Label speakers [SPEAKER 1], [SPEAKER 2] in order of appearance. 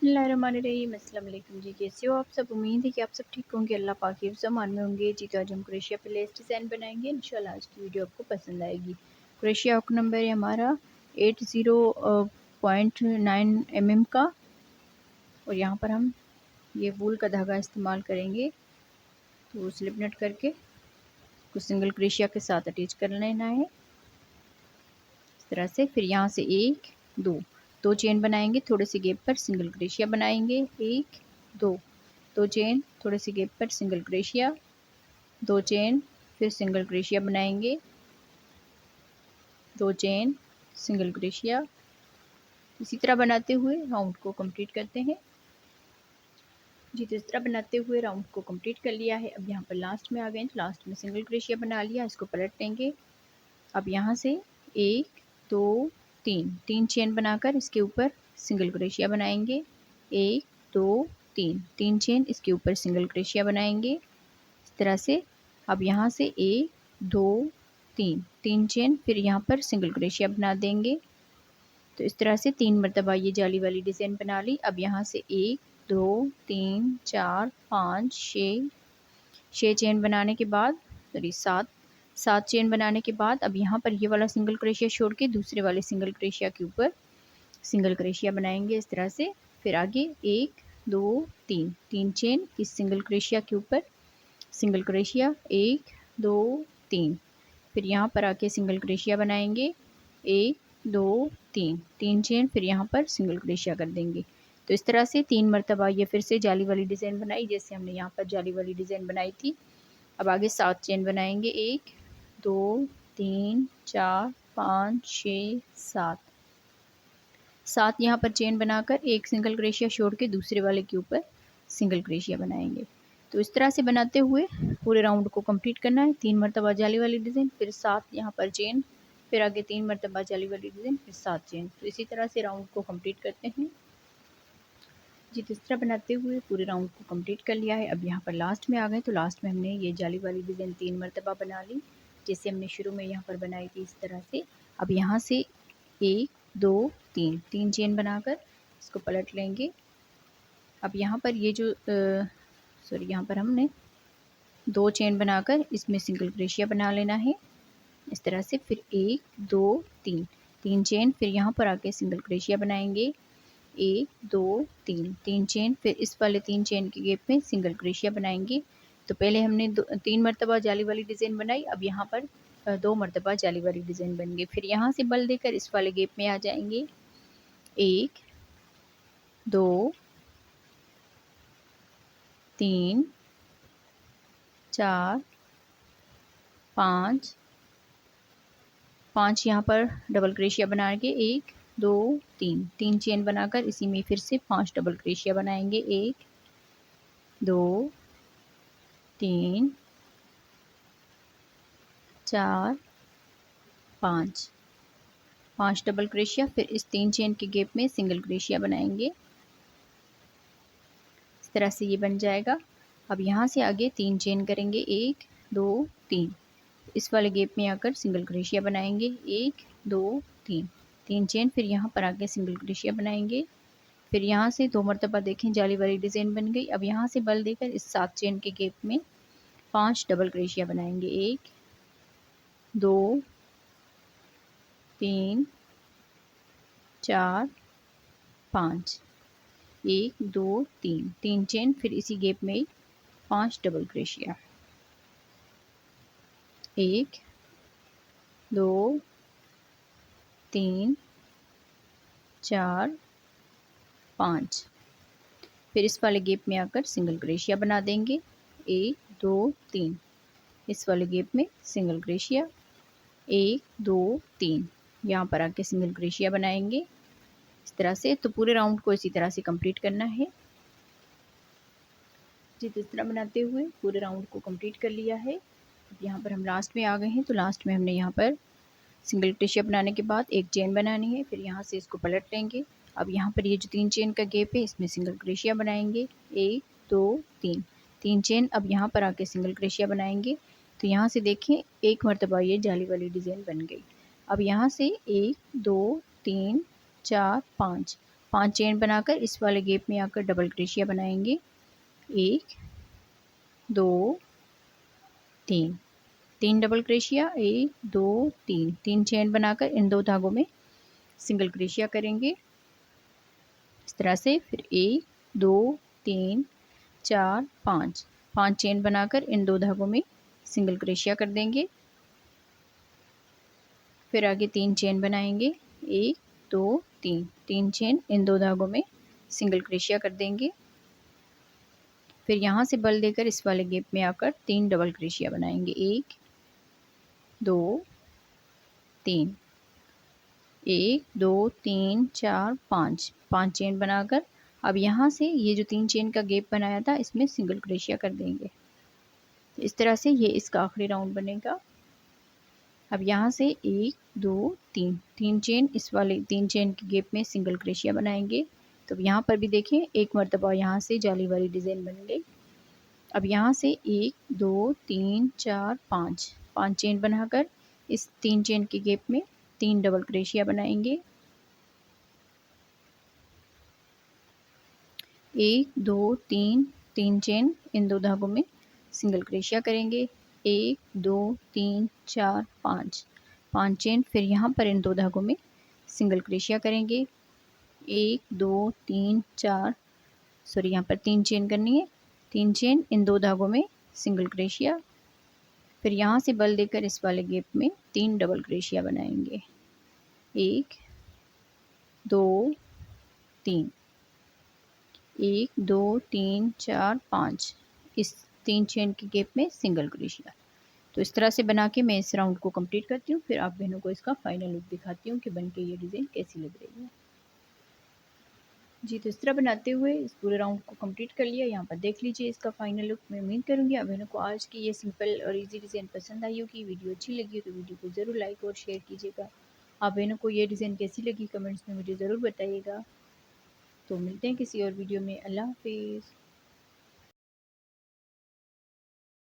[SPEAKER 1] बिस्मिल्लाहिर्रहमानिर्रहीम। अस्सलाम वालेकुम जी, कैसे हो आप सब। उम्मीद है कि आप सब ठीक होंगे, अल्लाह पाक के ज़मान में होंगे जी। तो आज हम क्रोशिया पे लेस डिज़ाइन बनाएंगे। इंशाल्लाह आज की वीडियो आपको पसंद आएगी। क्रोशिया हुक नंबर है हमारा 80.9 mm का, और यहाँ पर हम ये वूल का धागा इस्तेमाल करेंगे। तो स्लिप नट करके कुछ सिंगल क्रोशिया के साथ अटैच कर लेना है इस तरह से। फिर यहाँ से एक दो चेन बनाएंगे, थोड़े से गैप पर सिंगल क्रोशिया बनाएंगे। एक दो चेन, थोड़े से गैप पर सिंगल क्रोशिया, दो चेन, फिर सिंगल क्रोशिया बनाएंगे, दो चेन, सिंगल क्रोशिया। इसी तरह बनाते हुए राउंड को कंप्लीट करते हैं जी। तो इस तरह बनाते हुए राउंड को कंप्लीट कर लिया है। अब यहाँ पर लास्ट में आ गए, तो लास्ट में सिंगल क्रोशिया बना लिया, इसको पलट लेंगे। अब यहाँ से एक दो तीन चेन बनाकर इसके ऊपर सिंगल क्रोशिया बनाएंगे। एक दो तीन चेन, इसके ऊपर सिंगल क्रोशिया बनाएंगे इस तरह से। अब यहाँ से एक दो तीन चेन, फिर यहाँ पर सिंगल क्रोशिया बना देंगे। तो इस तरह से 3 मरतबा ये जाली वाली डिज़ाइन बना ली। अब यहाँ से 1 2 3 4 5 6 चेन बनाने के बाद, सॉरी 7 चेन बनाने के बाद, अब यहाँ पर ये वाला सिंगल क्रोशिया छोड़ के दूसरे वाले सिंगल क्रोशिया के ऊपर सिंगल क्रोशिया बनाएंगे इस तरह से। फिर आगे 1 2 3 चेन, इस सिंगल क्रोशिया के ऊपर सिंगल क्रोशिया, 1 2 फिर यहाँ पर आके सिंगल क्रोशिया बनाएंगे। 1 2 3 चेन, फिर यहाँ पर सिंगल क्रोशिया कर देंगे। तो इस तरह से 3 मरतबा ये फिर से जाली वाली डिज़ाइन बनाई, जैसे हमने यहाँ पर जाली वाली डिज़ाइन बनाई थी। अब आगे 7 चेन बनाएंगे। 1 2 3 4 5 6 7 यहाँ पर चेन बनाकर एक सिंगल क्रोशिया छोड़ के दूसरे वाले के ऊपर सिंगल क्रोशिया बनाएंगे। तो इस तरह से बनाते हुए पूरे राउंड को कंप्लीट करना है। 3 मरतबा जाली वाली डिज़ाइन, फिर 7 यहाँ पर चेन, फिर आगे 3 मरतबा जाली वाली डिज़ाइन, फिर 7 चेन। तो इसी तरह से राउंड को कंप्लीट करते हैं जी। तो इस तरह बनाते हुए पूरे राउंड को कंप्लीट कर लिया है। अब यहाँ पर लास्ट में आ गए, तो लास्ट में हमने ये जाली वाली डिज़ाइन 3 मरतबा बना ली, जैसे हमने शुरू में यहाँ पर बनाई थी इस तरह से। अब यहाँ से 1 2 3 चेन बनाकर इसको पलट लेंगे। अब यहाँ पर ये जो यहाँ पर हमने 2 चेन बनाकर इसमें सिंगल क्रोशिया बना लेना है इस तरह से। फिर 1 2 3 चेन, फिर यहाँ पर आके सिंगल क्रोशिया बनाएंगे। 1 2 3 चेन, फिर इस वाले 3 चेन के गैप में सिंगल क्रोशिया बनाएंगे। तो पहले हमने 3 मरतबा जाली वाली डिज़ाइन बनाई, अब यहाँ पर 2 मरतबा जाली वाली डिज़ाइन बन गई। फिर यहाँ से बल देकर इस वाले गैप में आ जाएंगे। 1 2 3 4 5 यहाँ पर डबल क्रोशिया बना के 1 2 3 चेन बनाकर इसी में फिर से 5 डबल क्रोशिया बनाएंगे। 1 2 3 4 5 डबल क्रोशिया, फिर इस 3 चेन के गैप में सिंगल क्रोशिया बनाएंगे। इस तरह से ये बन जाएगा। अब यहाँ से आगे 3 चेन करेंगे। 1 2 3, इस वाले गैप में आकर सिंगल क्रोशिया बनाएंगे। 1 2 3 चेन, फिर यहाँ पर आके सिंगल क्रोशिया बनाएंगे। फिर यहाँ से 2 मरतबा देखें जाली वाली डिज़ाइन बन गई। अब यहाँ से बल देकर इस 7 चेन के गैप में 5 डबल क्रोशिया बनाएंगे। 1 2 3 4 5, 1 2 3 चेन, फिर इसी गैप में 5 डबल क्रोशिया। 1 2 3 4 5, फिर इस वाले गैप में आकर सिंगल क्रोशिया बना देंगे। 1 2 3, इस वाले गैप में सिंगल क्रोशिया। 1 2 3, यहाँ पर आके सिंगल क्रोशिया बनाएंगे इस तरह से। तो पूरे राउंड को इसी तरह से कंप्लीट करना है जी। तो इस तरह बनाते हुए पूरे राउंड को कंप्लीट कर लिया है। अब यहाँ पर हम लास्ट में आ गए हैं, तो लास्ट में हमने यहाँ पर सिंगल क्रोशिया बनाने के बाद एक चेन बनानी है, फिर यहाँ से इसको पलट लेंगे। अब यहाँ पर ये जो 3 चेन का गैप है इसमें सिंगल क्रोशिया बनाएंगे। 1 2 3 चेन, अब यहाँ पर आके सिंगल क्रोशिया बनाएंगे। तो यहाँ से देखें एक मरतबा ये जाली वाली डिज़ाइन बन गई। अब यहाँ से 1 2 3 4 5 5 चेन बनाकर इस वाले गैप में आकर डबल क्रोशिया बनाएंगे। 1 2 3, 3 डबल क्रोशिया, 1 2 3, 3 चेन बनाकर इन 2 धागों में सिंगल क्रोशिया करेंगे इस तरह से। फिर 1 2 3 4 5, 5 चेन बनाकर इन 2 धागों में सिंगल क्रोशिया कर देंगे। फिर आगे 3 चेन बनाएंगे, 1 2 3, 3 चेन इन 2 धागों में सिंगल क्रोशिया कर देंगे। फिर यहाँ से बल देकर इस वाले गैप में आकर 3 डबल क्रोशिया बनाएंगे, 1 2 3, 1 2 3 4 5, 5 चेन बनाकर अब यहाँ से ये जो 3 चेन का गैप बनाया था इसमें सिंगल क्रोशिया कर देंगे। तो इस तरह से ये इसका आखिरी राउंड बनेगा। अब यहाँ से 1 2 3, 3 चेन इस वाले 3 चेन के गैप में सिंगल क्रोशिया बनाएंगे। तो यहाँ पर भी देखें एक मरतबा यहाँ से जाली वाली डिज़ाइन बन गई। अब यहाँ से 1 2 3 4 5, 5 चेन बनाकर इस 3 चेन के गैप में 3 डबल क्रोशिया बनाएंगे। 1 2 3, 3 चेन इन 2 धागों में सिंगल क्रोशिया करेंगे। 1 2 3 4 5, 5 चेन फिर यहाँ पर इन 2 धागों में सिंगल क्रोशिया करेंगे। 1 2 3 4, सॉरी यहाँ पर 3 चेन करनी है, 3 चेन इन 2 धागों में सिंगल क्रोशिया। फिर यहाँ से बल देकर इस वाले गैप में 3 डबल क्रोशिया बनाएंगे, 1 2 3, 1 2 3 4 5, इस 3 चेन के गैप में सिंगल क्रोशिया। तो इस तरह से बना के मैं इस राउंड को कंप्लीट करती हूँ। फिर आप बहनों को इसका फाइनल लुक दिखाती हूँ कि बन के ये डिज़ाइन कैसी लग रही है। जी, तो इस तरह बनाते हुए इस पूरे राउंड को कंप्लीट कर लिया। यहाँ पर देख लीजिए इसका फाइनल लुक। मैं उम्मीद करूँगी आप बहनों को आज की ये सिंपल और इजी डिज़ाइन पसंद आई होगी। वीडियो अच्छी लगी हो तो वीडियो को ज़रूर लाइक और शेयर कीजिएगा। आप बहनों को ये डिज़ाइन कैसी लगी कमेंट्स में मुझे ज़रूर बताइएगा। तो मिलते हैं किसी और वीडियो में। अल्लाह हाफिज़।